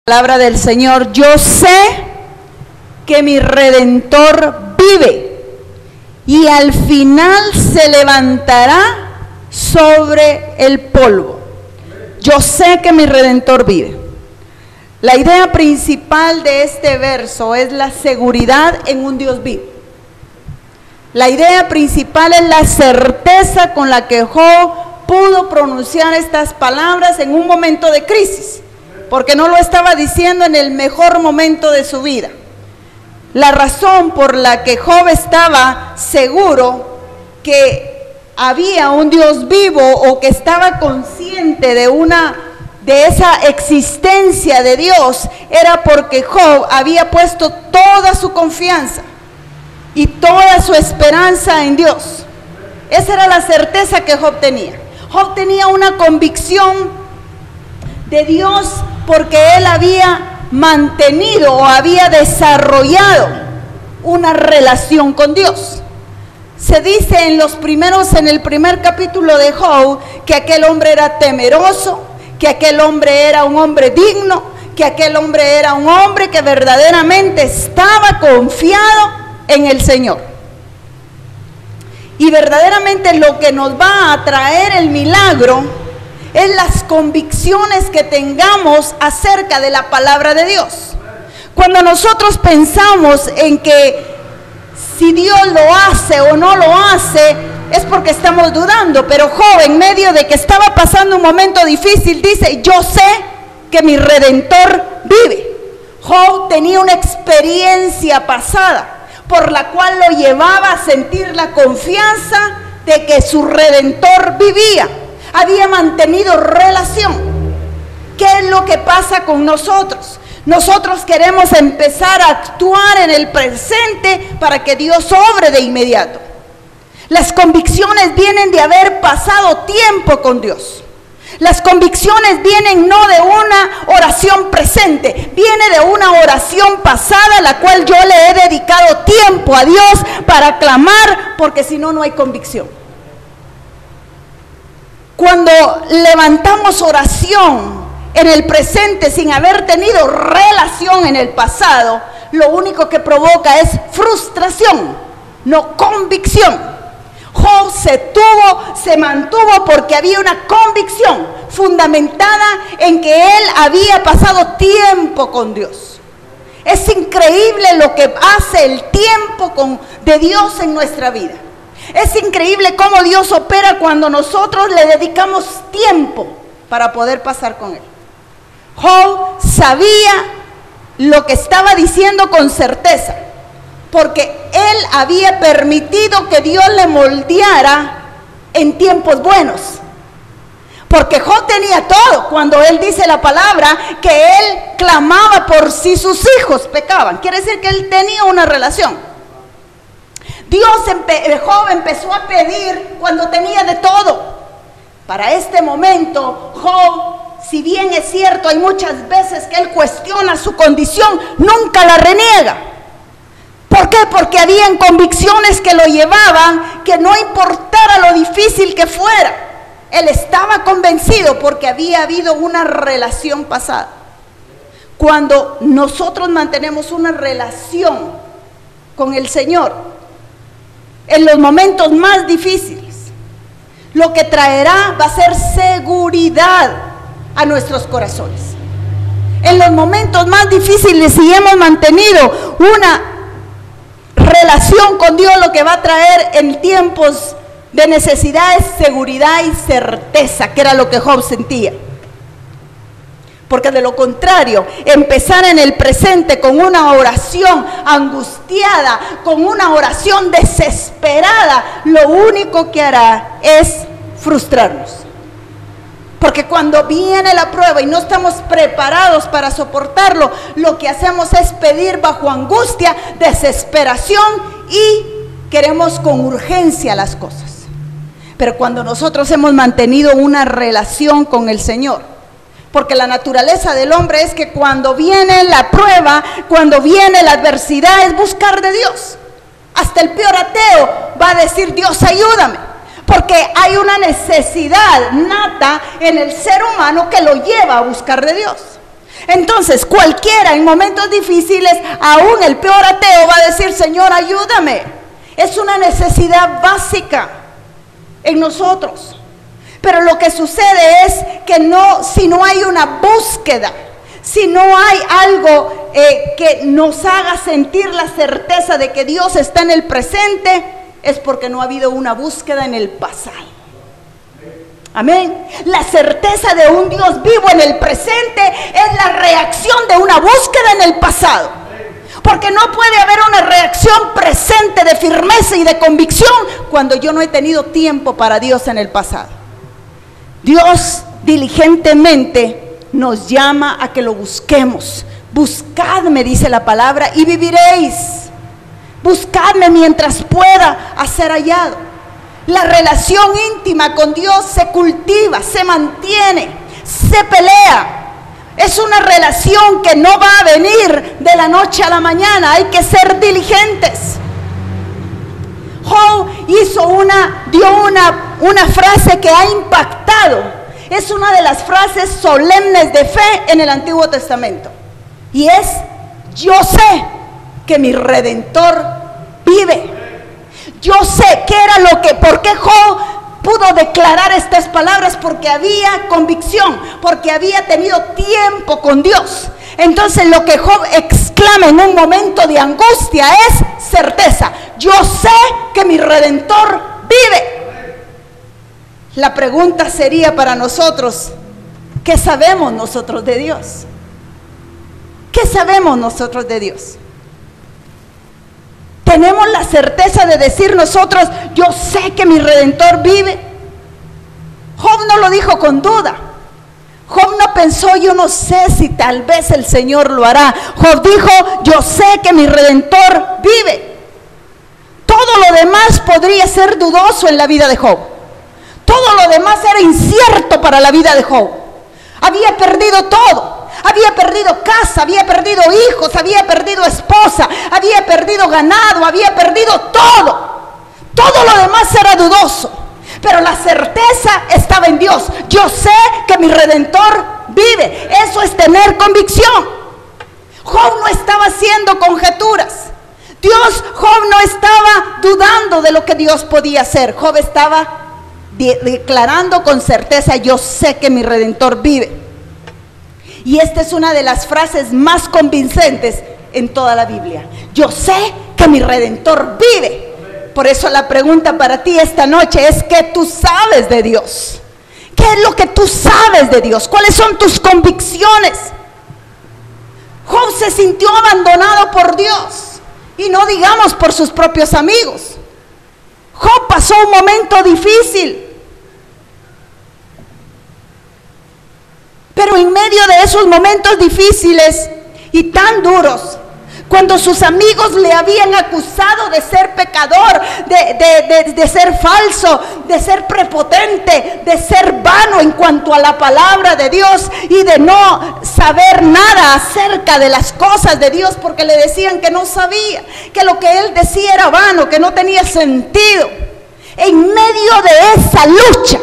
Palabra del Señor: yo sé que mi Redentor vive y al final se levantará sobre el polvo. Yo sé que mi Redentor vive. La idea principal de este verso es la seguridad en un Dios vivo. La idea principal es la certeza con la que Job pudo pronunciar estas palabras en un momento de crisis, porque no lo estaba diciendo en el mejor momento de su vida. La razón por la que Job estaba seguro que había un Dios vivo, o que estaba consciente de esa existencia de Dios, era porque Job había puesto toda su confianza y toda su esperanza en Dios. Esa era la certeza que Job tenía. Job tenía una convicción de Dios porque él había mantenido o había desarrollado una relación con Dios. Se dice en el primer capítulo de Job que aquel hombre era temeroso, que aquel hombre era un hombre digno, que aquel hombre era un hombre que verdaderamente estaba confiado en el Señor. Y verdaderamente lo que nos va a traer el milagro es las convicciones que tengamos acerca de la palabra de Dios. Cuando nosotros pensamos en que si Dios lo hace o no lo hace, es porque estamos dudando. Pero Job, en medio de que estaba pasando un momento difícil, dice: yo sé que mi Redentor vive. Job tenía una experiencia pasada por la cual lo llevaba a sentir la confianza de que su Redentor vivía. Había mantenido relación. ¿Qué es lo que pasa con nosotros? Nosotros queremos empezar a actuar en el presente para que Dios obre de inmediato. Las convicciones vienen de haber pasado tiempo con Dios. Las convicciones vienen no de una oración presente, viene de una oración pasada, a la cual yo le he dedicado tiempo a Dios para clamar, porque si no, no hay convicción. Cuando levantamos oración en el presente sin haber tenido relación en el pasado, lo único que provoca es frustración, no convicción. Job se mantuvo porque había una convicción fundamentada en que él había pasado tiempo con Dios. Es increíble lo que hace el tiempo de Dios en nuestra vida. Es increíble cómo Dios opera cuando nosotros le dedicamos tiempo para poder pasar con Él. Job sabía lo que estaba diciendo con certeza, porque él había permitido que Dios le moldeara en tiempos buenos. Porque Job tenía todo. Cuando él dice la palabra que él clamaba por si sus hijos pecaban, quiere decir que él tenía una relación. Job empezó a pedir cuando tenía de todo. Para este momento, Job, si bien es cierto, hay muchas veces que él cuestiona su condición, nunca la reniega. ¿Por qué? Porque habían convicciones que lo llevaban, que no importara lo difícil que fuera, él estaba convencido porque había habido una relación pasada. Cuando nosotros mantenemos una relación con el Señor, en los momentos más difíciles, lo que traerá va a ser seguridad a nuestros corazones. En los momentos más difíciles, si hemos mantenido una relación con Dios, lo que va a traer en tiempos de necesidad es seguridad y certeza, que era lo que Job sentía. Porque de lo contrario, empezar en el presente con una oración angustiada, con una oración desesperada, lo único que hará es frustrarnos. Porque cuando viene la prueba y no estamos preparados para soportarlo, lo que hacemos es pedir bajo angustia, desesperación, y queremos con urgencia las cosas. Pero cuando nosotros hemos mantenido una relación con el Señor, porque la naturaleza del hombre es que cuando viene la prueba, cuando viene la adversidad, es buscar de Dios. Hasta el peor ateo va a decir: Dios, ayúdame. Porque hay una necesidad nata en el ser humano que lo lleva a buscar de Dios. Entonces cualquiera en momentos difíciles, aún el peor ateo va a decir: Señor, ayúdame. Es una necesidad básica en nosotros. Pero lo que sucede es que si no hay una búsqueda, si no hay algo que nos haga sentir la certeza de que Dios está en el presente, es porque no ha habido una búsqueda en el pasado. Amén. La certeza de un Dios vivo en el presente es la reacción de una búsqueda en el pasado. Porque no puede haber una reacción presente de firmeza y de convicción cuando yo no he tenido tiempo para Dios en el pasado. Dios diligentemente nos llama a que lo busquemos. Buscadme, dice la palabra, y viviréis. Buscadme mientras pueda ser hallado. La relación íntima con Dios se cultiva, se mantiene, se pelea. Es una relación que no va a venir de la noche a la mañana. Hay que ser diligentes. Job dio una frase que ha impactado. Es una de las frases solemnes de fe en el Antiguo Testamento. Y es: yo sé que mi Redentor vive. Yo sé qué era por qué Job pudo declarar estas palabras, porque había convicción, porque había tenido tiempo con Dios. Entonces lo que Job exclama en un momento de angustia es certeza: yo sé que mi Redentor vive. La pregunta sería para nosotros: ¿qué sabemos nosotros de Dios? ¿Qué sabemos nosotros de Dios? ¿Tenemos la certeza de decir nosotros: yo sé que mi Redentor vive? Job no lo dijo con duda. Job no pensó: yo no sé si tal vez el Señor lo hará. Job dijo: yo sé que mi Redentor vive. Todo lo demás podría ser dudoso en la vida de Job. Todo lo demás era incierto para la vida de Job. Había perdido todo. Había perdido casa, había perdido hijos, había perdido esposa, había perdido ganado, había perdido todo. Todo lo demás era dudoso, pero la certeza estaba en Dios. Yo sé que mi Redentor vive. Eso es tener convicción. Job no estaba haciendo conjeturas. Job no estaba dudando de lo que Dios podía hacer. Job estaba declarando con certeza: yo sé que mi Redentor vive. Y esta es una de las frases más convincentes en toda la Biblia. Yo sé que mi Redentor vive. Por eso la pregunta para ti esta noche es: ¿qué tú sabes de Dios? ¿Qué es lo que tú sabes de Dios? ¿Cuáles son tus convicciones? Job se sintió abandonado por Dios, y no digamos por sus propios amigos. Job pasó un momento difícil. Pero en medio de esos momentos difíciles y tan duros, cuando sus amigos le habían acusado de ser pecador, de ser falso, de ser prepotente, de ser vano en cuanto a la palabra de Dios y de no saber nada acerca de las cosas de Dios, porque le decían que no sabía, que lo que él decía era vano, que no tenía sentido. En medio de esa lucha,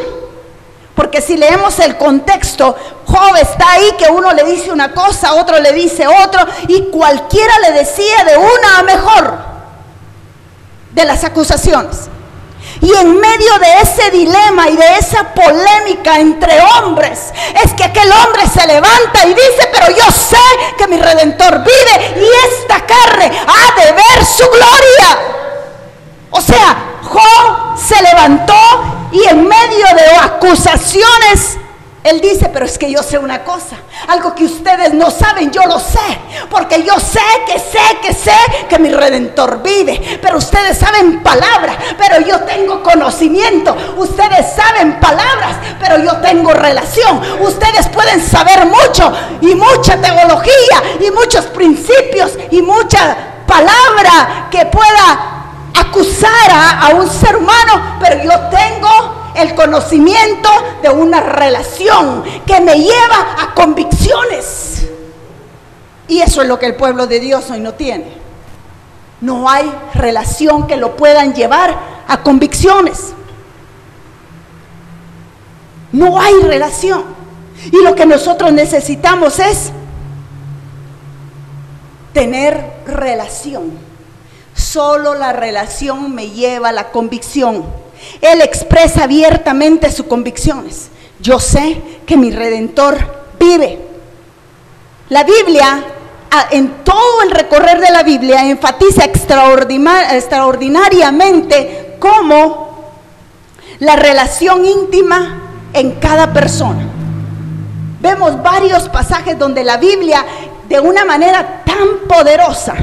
porque si leemos el contexto, Job está ahí que uno le dice una cosa, otro le dice otro, y cualquiera le decía de una a mejor de las acusaciones. Y en medio de ese dilema y de esa polémica entre hombres, es que aquel hombre se levanta y dice: pero yo sé que mi Redentor vive y esta carne ha de ver su gloria. O sea, Job se levantó y en medio de acusaciones, él dice: pero es que yo sé una cosa, algo que ustedes no saben, yo lo sé, porque yo sé que mi Redentor vive. Pero ustedes saben palabra, pero yo tengo conocimiento. Ustedes saben palabras, pero yo tengo relación. Ustedes pueden saber mucho y mucha teología y muchos principios y mucha palabra que pueda acusar a un ser humano, pero yo tengo el conocimiento de una relación que me lleva a convicciones. Y eso es lo que el pueblo de Dios hoy no tiene. No hay relación que lo puedan llevar a convicciones. No hay relación. Y lo que nosotros necesitamos es tener relación. Solo la relación me lleva a la convicción. Él expresa abiertamente sus convicciones. Yo sé que mi Redentor vive. La Biblia, en todo el recorrer de la Biblia, enfatiza extraordinariamente cómo la relación íntima en cada persona. Vemos varios pasajes donde la Biblia, de una manera tan poderosa,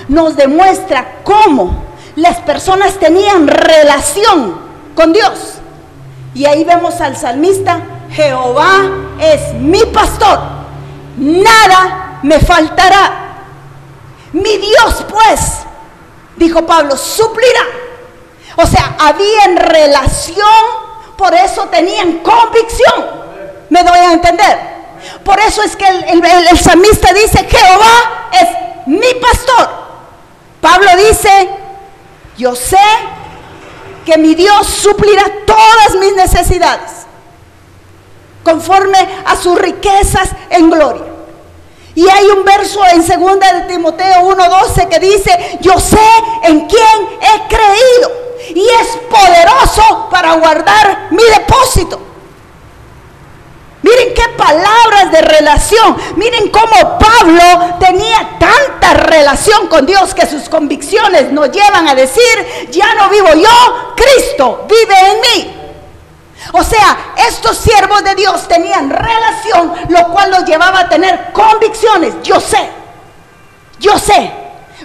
nos demuestra cómo las personas tenían relación con Dios. Y ahí vemos al salmista: Jehová es mi pastor, nada me faltará. Mi Dios, pues, dijo Pablo, suplirá. O sea, habían relación, por eso tenían convicción. ¿Me doy a entender? Por eso es que el salmista dice: Jehová es mi pastor. Pablo dice: yo sé que mi Dios suplirá todas mis necesidades conforme a sus riquezas en gloria. Y hay un verso en 2 de Timoteo 1:12 que dice: yo sé en quién he creído y es poderoso para guardar mi depósito. Miren qué palabras de relación. Miren cómo Pablo tenía tanta relación con Dios que sus convicciones nos llevan a decir: ya no vivo yo, Cristo vive en mí. O sea, estos siervos de Dios tenían relación, lo cual los llevaba a tener convicciones. Yo sé.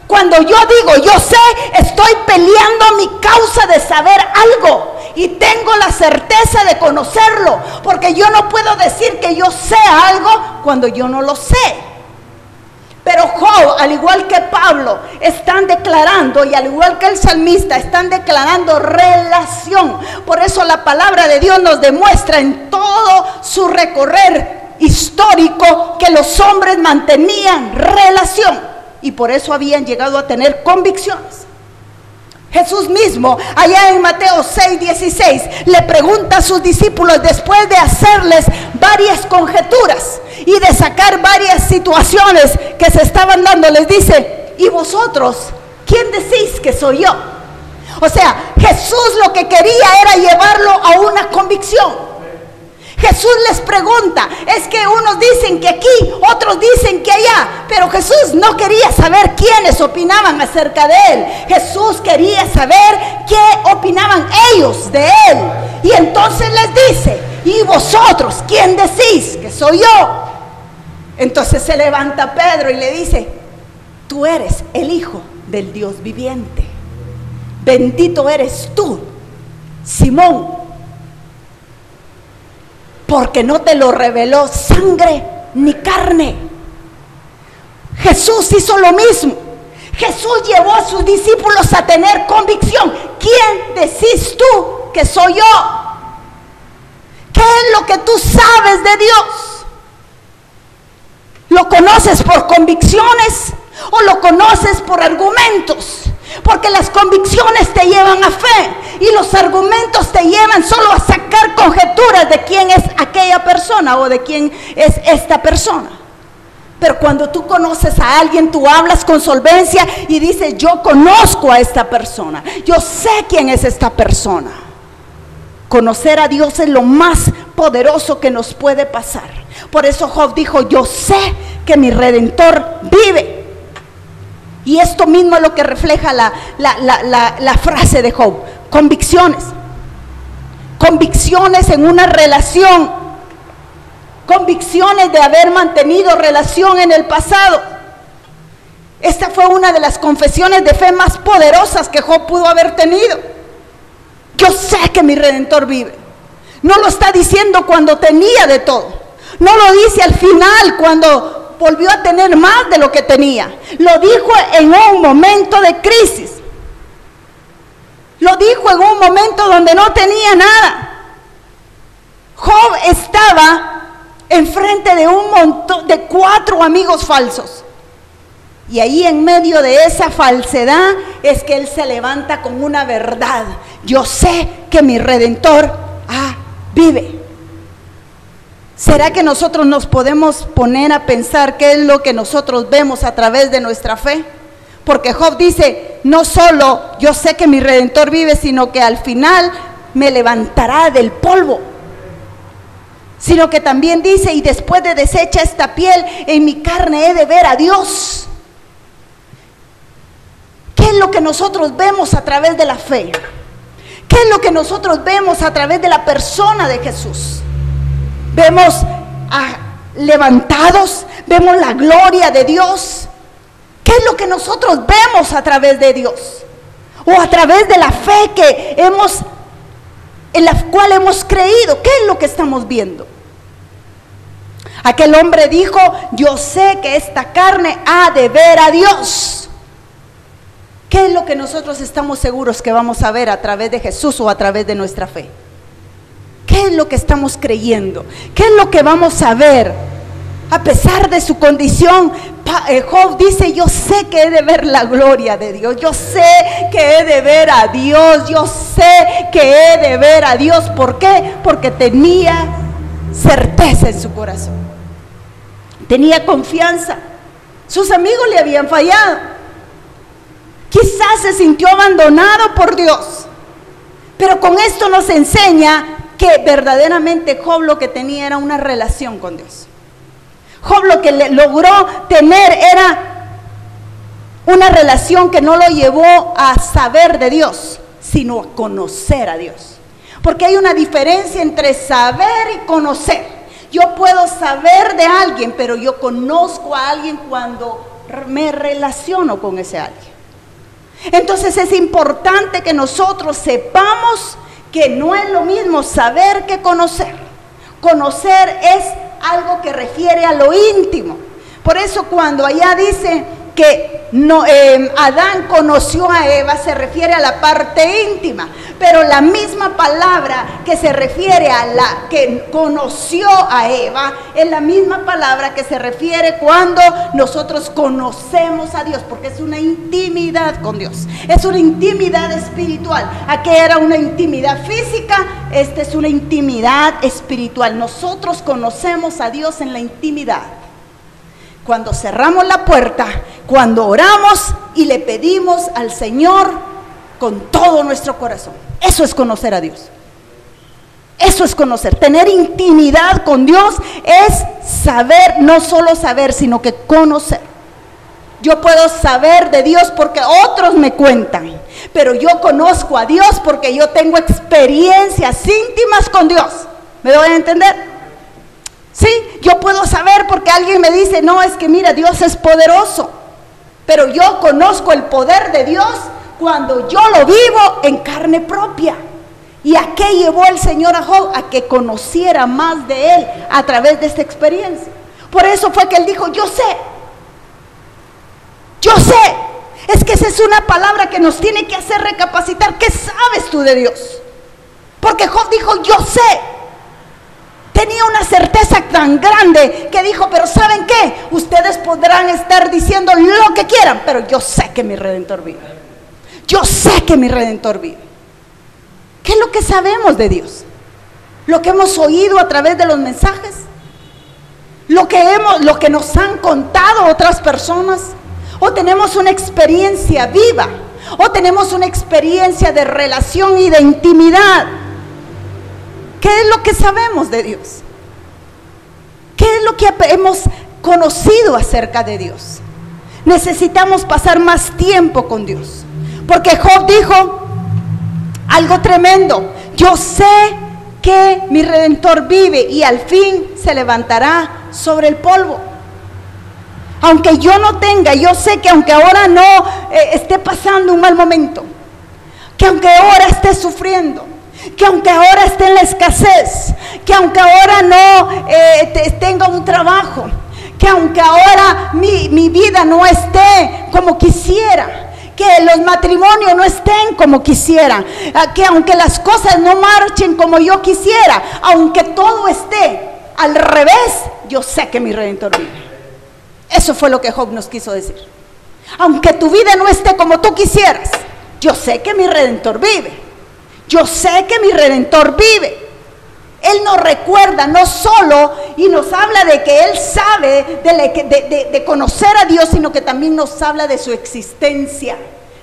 Cuando yo digo yo sé, estoy peleando mi causa de saber algo y tengo la certeza de conocerlo, porque yo no puedo decir que yo sé algo cuando yo no lo sé. Pero Job, al igual que Pablo, están declarando, y al igual que el salmista, están declarando relación. Por eso la palabra de Dios nos demuestra en todo su recorrer histórico que los hombres mantenían relación, y por eso habían llegado a tener convicciones. Jesús mismo, allá en Mateo 6:16, le pregunta a sus discípulos, después de hacerles varias conjeturas y de sacar varias situaciones que se estaban dando, les dice: ¿y vosotros quién decís que soy yo? O sea, Jesús lo que quería era llevarlo a una convicción. Jesús les pregunta, es que unos dicen que aquí, otros dicen que allá, pero Jesús no quería saber quiénes opinaban acerca de él. Jesús quería saber qué opinaban ellos de él. Y entonces les dice: ¿y vosotros quién decís que soy yo? Entonces se levanta Pedro y le dice: tú eres el Hijo del Dios viviente. Bendito eres tú, Simón, porque no te lo reveló sangre ni carne. Jesús hizo lo mismo. Jesús llevó a sus discípulos a tener convicción. ¿Quién decís tú que soy yo? ¿Qué es lo que tú sabes de Dios? ¿Lo conoces por convicciones o lo conoces por argumentos? Porque las convicciones te llevan a fe y los argumentos te llevan solo a sacar conjeturas de quién es aquella persona o de quién es esta persona. Pero cuando tú conoces a alguien, tú hablas con solvencia y dices: yo conozco a esta persona, yo sé quién es esta persona. Conocer a Dios es lo más poderoso que nos puede pasar. Por eso Job dijo: yo sé que mi Redentor vive. Y esto mismo es lo que refleja la frase de Job: convicciones. Convicciones en una relación. Convicciones de haber mantenido relación en el pasado. Esta fue una de las confesiones de fe más poderosas que Job pudo haber tenido. Yo sé que mi Redentor vive. No lo está diciendo cuando tenía de todo. No lo dice al final cuando volvió a tener más de lo que tenía. Lo dijo en un momento de crisis. Lo dijo en un momento donde no tenía nada. Job estaba enfrente de un montón de 4 amigos falsos. Y ahí en medio de esa falsedad es que él se levanta con una verdad: yo sé que mi Redentor vive. ¿Será que nosotros nos podemos poner a pensar qué es lo que nosotros vemos a través de nuestra fe? Porque Job dice, no solo yo sé que mi Redentor vive, sino que al final me levantará del polvo. Sino que también dice, y después de deshecha esta piel, en mi carne he de ver a Dios. ¿Qué es lo que nosotros vemos a través de la fe? ¿Qué es lo que nosotros vemos a través de la persona de Jesús? Vemos levantados, vemos la gloria de Dios. ¿Qué es lo que nosotros vemos a través de Dios? O a través de la fe en la cual hemos creído. ¿Qué es lo que estamos viendo? Aquel hombre dijo, yo sé que esta carne ha de ver a Dios. ¿Qué es lo que nosotros estamos seguros que vamos a ver a través de Jesús o a través de nuestra fe? ¿Qué es lo que estamos creyendo? ¿Qué es lo que vamos a ver? A pesar de su condición, Job dice, yo sé que he de ver la gloria de Dios, yo sé que he de ver a Dios, yo sé que he de ver a Dios. ¿Por qué? Porque tenía certeza en su corazón, tenía confianza. Sus amigos le habían fallado, quizás se sintió abandonado por Dios, pero con esto nos enseña que verdaderamente Job lo que tenía era una relación con Dios. Job lo que logró tener era una relación que no lo llevó a saber de Dios, sino a conocer a Dios. Porque hay una diferencia entre saber y conocer. Yo puedo saber de alguien, pero yo conozco a alguien cuando me relaciono con ese alguien. Entonces es importante que nosotros sepamos que no es lo mismo saber que conocer. Conocer es algo que refiere a lo íntimo. Por eso cuando allá dice que Adán conoció a Eva, se refiere a la parte íntima, pero la misma palabra que se refiere a la que conoció a Eva es la misma palabra que se refiere cuando nosotros conocemos a Dios, porque es una intimidad con Dios, es una intimidad espiritual. Aquella era una intimidad física, esta es una intimidad espiritual. Nosotros conocemos a Dios en la intimidad. Cuando cerramos la puerta, cuando oramos y le pedimos al Señor con todo nuestro corazón. Eso es conocer a Dios. Eso es conocer. Tener intimidad con Dios es saber, no solo saber, sino que conocer. Yo puedo saber de Dios porque otros me cuentan, pero yo conozco a Dios porque yo tengo experiencias íntimas con Dios. ¿Me doy a entender? Sí, yo puedo saber porque alguien me dice, no, es que mira, Dios es poderoso. Pero yo conozco el poder de Dios cuando yo lo vivo en carne propia. ¿Y a qué llevó el Señor a Job? A que conociera más de Él a través de esta experiencia. Por eso fue que Él dijo, yo sé. Yo sé. Es que esa es una palabra que nos tiene que hacer recapacitar. ¿Qué sabes tú de Dios? Porque Job dijo, yo sé. Tenía una certeza tan grande que dijo, pero ¿saben qué? Ustedes podrán estar diciendo lo que quieran, pero yo sé que mi Redentor vive. Yo sé que mi Redentor vive. ¿Qué es lo que sabemos de Dios? Lo que hemos oído a través de los mensajes, lo que nos han contado otras personas, o tenemos una experiencia viva, o tenemos una experiencia de relación y de intimidad. ¿Qué es lo que sabemos de Dios? ¿Qué es lo que hemos conocido acerca de Dios? Necesitamos pasar más tiempo con Dios, porque Job dijo algo tremendo: yo sé que mi Redentor vive y al fin se levantará sobre el polvo. Aunque yo no tenga, yo sé que aunque ahora no esté pasando un mal momento, que aunque ahora esté sufriendo, que aunque ahora esté en la escasez, que aunque ahora no tenga un trabajo, que aunque ahora mi vida no esté como quisiera, que los matrimonios no estén como quisieran, que aunque las cosas no marchen como yo quisiera, aunque todo esté al revés, yo sé que mi Redentor vive. Eso fue lo que Job nos quiso decir. Aunque tu vida no esté como tú quisieras, yo sé que mi Redentor vive. Yo sé que mi Redentor vive. Él nos recuerda no solo y nos habla de que Él sabe de conocer a Dios, sino que también nos habla de su existencia,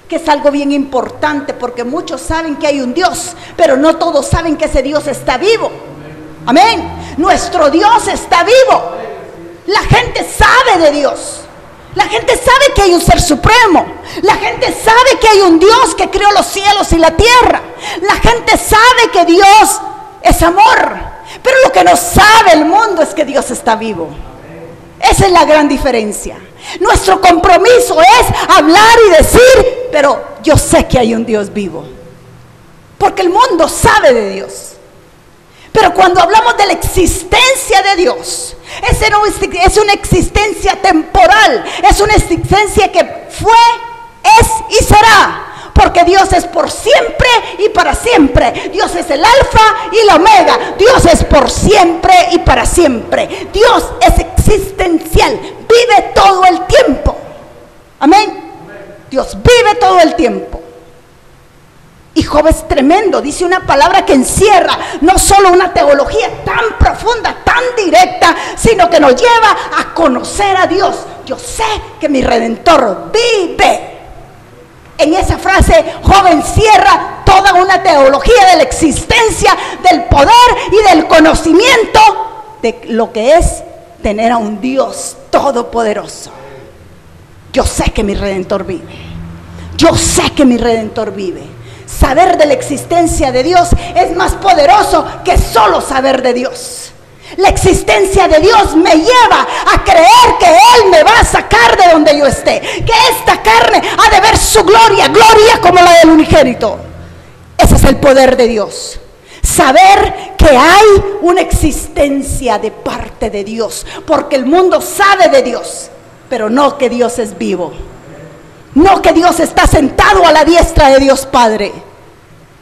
que es algo bien importante, porque muchos saben que hay un Dios, pero no todos saben que ese Dios está vivo. Amén. Nuestro Dios está vivo. La gente sabe de Dios. La gente sabe que hay un ser supremo. La gente sabe que hay un Dios que creó los cielos y la tierra. La gente sabe que Dios es amor. Pero lo que no sabe el mundo es que Dios está vivo. Esa es la gran diferencia. Nuestro compromiso es hablar y decir, pero yo sé que hay un Dios vivo. Porque el mundo sabe de Dios. Pero cuando hablamos de la existencia de Dios, es una existencia temporal, es una existencia que fue, es y será. Porque Dios es por siempre y para siempre. Dios es el alfa y la omega. Dios es por siempre y para siempre. Dios es existencial, vive todo el tiempo. Amén. Dios vive todo el tiempo. Y Job es tremendo, dice una palabra que encierra no solo una teología tan profunda, tan directa, sino que nos lleva a conocer a Dios. Yo sé que mi Redentor vive. En esa frase Job encierra toda una teología de la existencia, del poder y del conocimiento de lo que es tener a un Dios todopoderoso. Yo sé que mi Redentor vive. Yo sé que mi Redentor vive. Saber de la existencia de Dios es más poderoso que solo saber de Dios. La existencia de Dios me lleva a creer que Él me va a sacar de donde yo esté, que esta carne ha de ver su gloria, gloria como la del unigénito. Ese es el poder de Dios. Saber que hay una existencia de parte de Dios, porque el mundo sabe de Dios, pero no que Dios es vivo. No que Dios está sentado a la diestra de Dios Padre.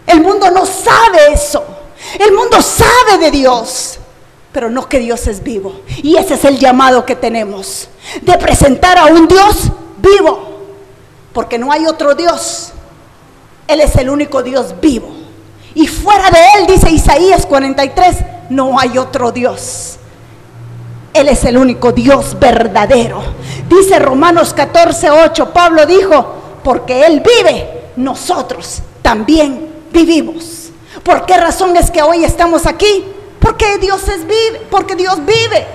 El mundo no sabe eso. El mundo sabe de Dios, pero no que Dios es vivo. Y ese es el llamado que tenemos, de presentar a un Dios vivo, porque no hay otro Dios. Él es el único Dios vivo. Y fuera de Él, dice Isaías 43, no hay otro Dios. Él es el único Dios verdadero. Dice Romanos 14:8, Pablo dijo, porque Él vive, nosotros también vivimos. ¿Por qué razón es que hoy estamos aquí? Porque Dios vive, porque Dios vive.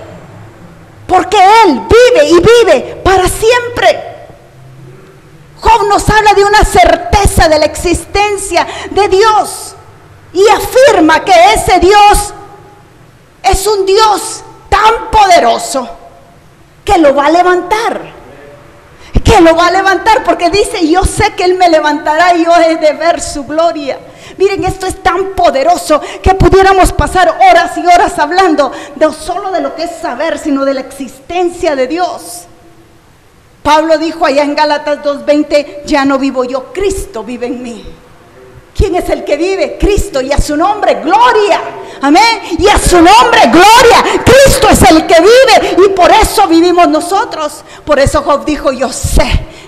Porque Él vive y vive para siempre. Job nos habla de una certeza de la existencia de Dios y afirma que ese Dios es un Dios tan poderoso que lo va a levantar, porque dice, yo sé que Él me levantará y yo he de ver su gloria. Miren, esto es tan poderoso que pudiéramos pasar horas y horas hablando no solo de lo que es saber, sino de la existencia de Dios. Pablo dijo allá en Gálatas 2:20, ya no vivo yo, Cristo vive en mí. ¿Quién es el que vive? Cristo, y a su nombre, gloria. Amén. Y a su nombre, gloria. Cristo es el que vive y por eso vivimos nosotros. Por eso Job dijo, yo sé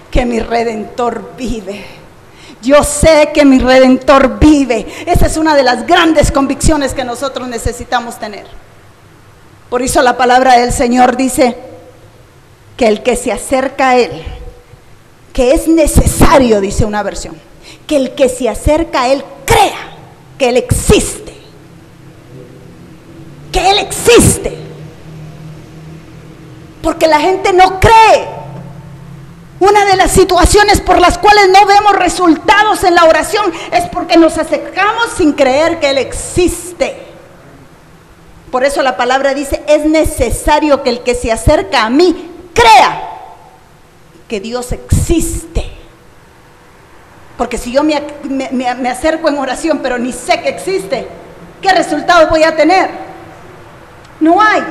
que mi Redentor vive. Yo sé que mi Redentor vive. Esa es una de las grandes convicciones que nosotros necesitamos tener. Por eso la palabra del Señor dice que el que se acerca a Él, que es necesario, dice una versión, que el que se acerca a Él crea que Él existe. Que Él existe. Porque la gente no cree. Una de las situaciones por las cuales no vemos resultados en la oración es porque nos acercamos sin creer que Él existe. Por eso la palabra dice, es necesario que el que se acerca a mí crea que Dios existe. Porque si yo me acerco en oración pero ni sé que existe, ¿qué resultado voy a tener? No hay.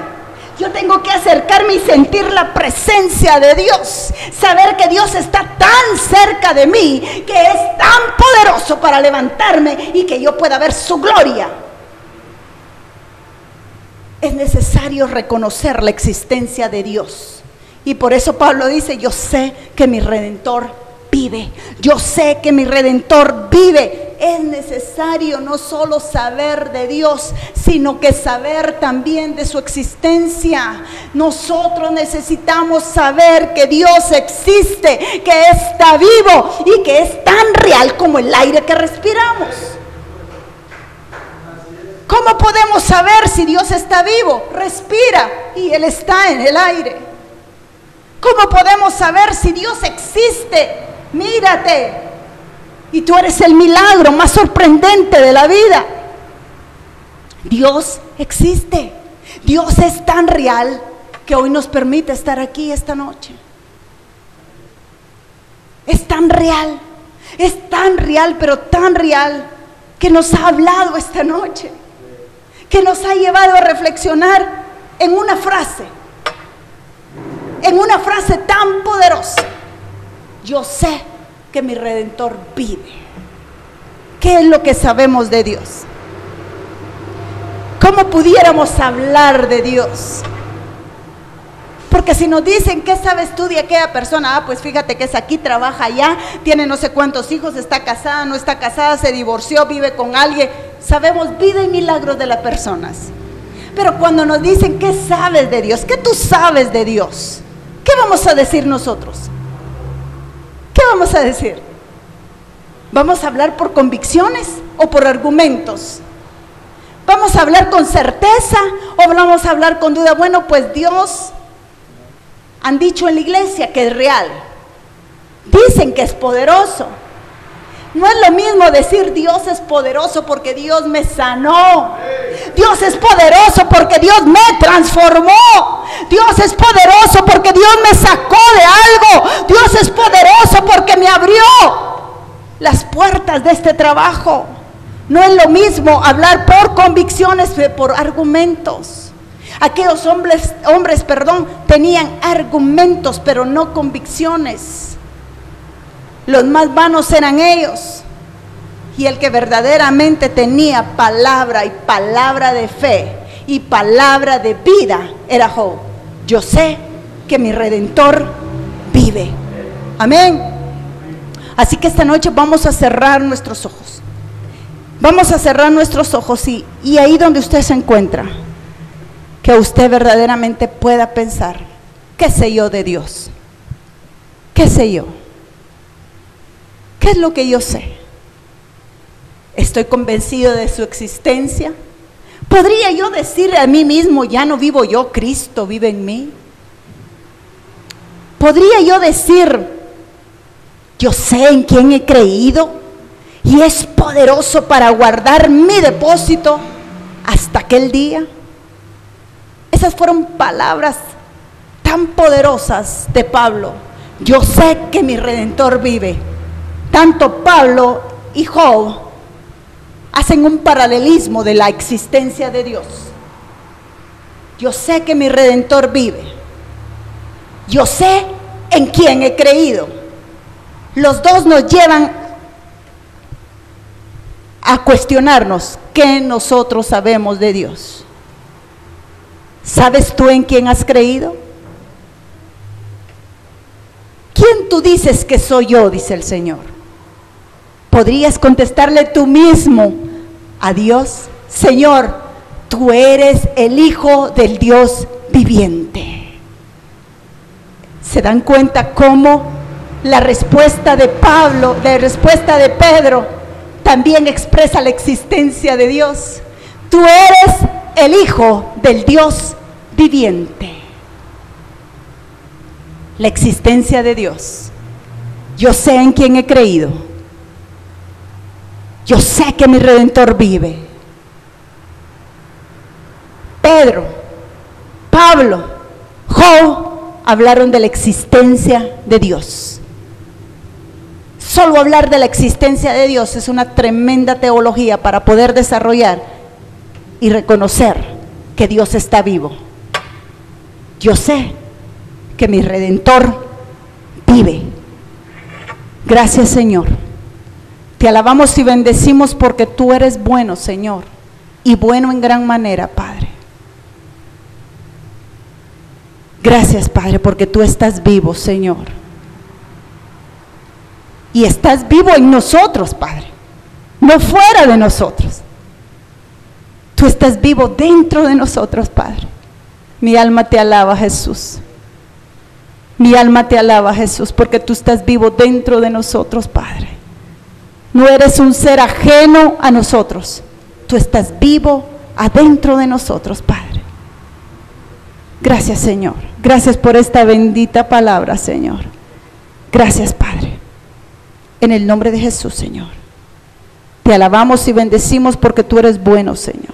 Yo tengo que acercarme y sentir la presencia de Dios, saber que Dios está tan cerca de mí, que es tan poderoso para levantarme y que yo pueda ver su gloria. Es necesario reconocer la existencia de Dios. Y por eso Pablo dice, yo sé que mi Redentor vive. Yo sé que mi Redentor vive. es necesario no solo saber de Dios, sino que saber también de su existencia. Nosotros necesitamos saber que Dios existe, que está vivo y que es tan real como el aire que respiramos. ¿Cómo podemos saber si Dios está vivo? Respira y Él está en el aire. ¿Cómo podemos saber si Dios existe? Mírate, y tú eres el milagro más sorprendente de la vida. Dios existe. Dios es tan real que hoy nos permite estar aquí esta noche. Es tan real, pero tan real que nos ha hablado esta noche, que nos ha llevado a reflexionar en una frase tan poderosa: yo sé que mi Redentor vive. ¿Qué es lo que sabemos de Dios? ¿Cómo pudiéramos hablar de Dios? Porque si nos dicen, ¿qué sabes tú de aquella persona? Pues fíjate que es aquí, trabaja allá, tiene no sé cuántos hijos, está casada, no está casada, se divorció, vive con alguien. Sabemos vida y milagros de las personas. Pero cuando nos dicen, ¿qué sabes de Dios? ¿Qué tú sabes de Dios? ¿Qué vamos a decir nosotros? ¿Qué vamos a decir? ¿Vamos a hablar por convicciones o por argumentos? ¿Vamos a hablar con certeza o vamos a hablar con duda? Bueno, pues Dios, han dicho en la iglesia que es real. Dicen que es poderoso. No es lo mismo decir Dios es poderoso porque Dios me sanó. Dios es poderoso porque Dios me transformó. Dios es poderoso porque Dios me sacó de algo. Dios es poderoso porque me abrió las puertas de este trabajo. No es lo mismo hablar por convicciones que por argumentos. Aquellos hombres, tenían argumentos pero no convicciones. Los más vanos eran ellos, y el que verdaderamente tenía palabra y palabra de fe y palabra de vida era Job. Yo sé que mi Redentor vive. Amén. Así que esta noche vamos a cerrar nuestros ojos. Vamos a cerrar nuestros ojos y ahí donde usted se encuentra, que usted verdaderamente pueda pensar, ¿qué sé yo de Dios? ¿Qué sé yo? ¿Qué es lo que yo sé? ¿Estoy convencido de su existencia? ¿Podría yo decir a mí mismo, ya no vivo yo, Cristo vive en mí? ¿Podría yo decir, yo sé en quién he creído y es poderoso para guardar mi depósito hasta aquel día? Esas fueron palabras tan poderosas de Pablo. Yo sé que mi Redentor vive. Tanto Pablo y Job hacen un paralelismo de la existencia de Dios. Yo sé que mi Redentor vive. Yo sé en quién he creído. Los dos nos llevan a cuestionarnos qué nosotros sabemos de Dios. ¿Sabes tú en quién has creído? ¿Quién tú dices que soy yo? Dice el Señor. ¿Podrías contestarle tú mismo a Dios? Señor, tú eres el Hijo del Dios viviente. ¿Se dan cuenta cómo la respuesta de Pablo, la respuesta de Pedro, también expresa la existencia de Dios? Tú eres el Hijo del Dios viviente. La existencia de Dios. Yo sé en quién he creído. Yo sé que mi Redentor vive. Pedro, Pablo, Job hablaron de la existencia de Dios. Solo hablar de la existencia de Dios es una tremenda teología para poder desarrollar y reconocer que Dios está vivo. Yo sé que mi Redentor vive. Gracias, Señor. Te alabamos y bendecimos porque tú eres bueno, Señor, y bueno en gran manera, Padre. Gracias, Padre, porque tú estás vivo, Señor. Y estás vivo en nosotros, Padre. no fuera de nosotros. Tú estás vivo dentro de nosotros, Padre. Mi alma te alaba, Jesús. Mi alma te alaba, Jesús, porque tú estás vivo dentro de nosotros, Padre. No eres un ser ajeno a nosotros. Tú estás vivo adentro de nosotros, Padre. Gracias, Señor. Gracias por esta bendita palabra, Señor. Gracias, Padre. En el nombre de Jesús, Señor. Te alabamos y bendecimos porque tú eres bueno, Señor.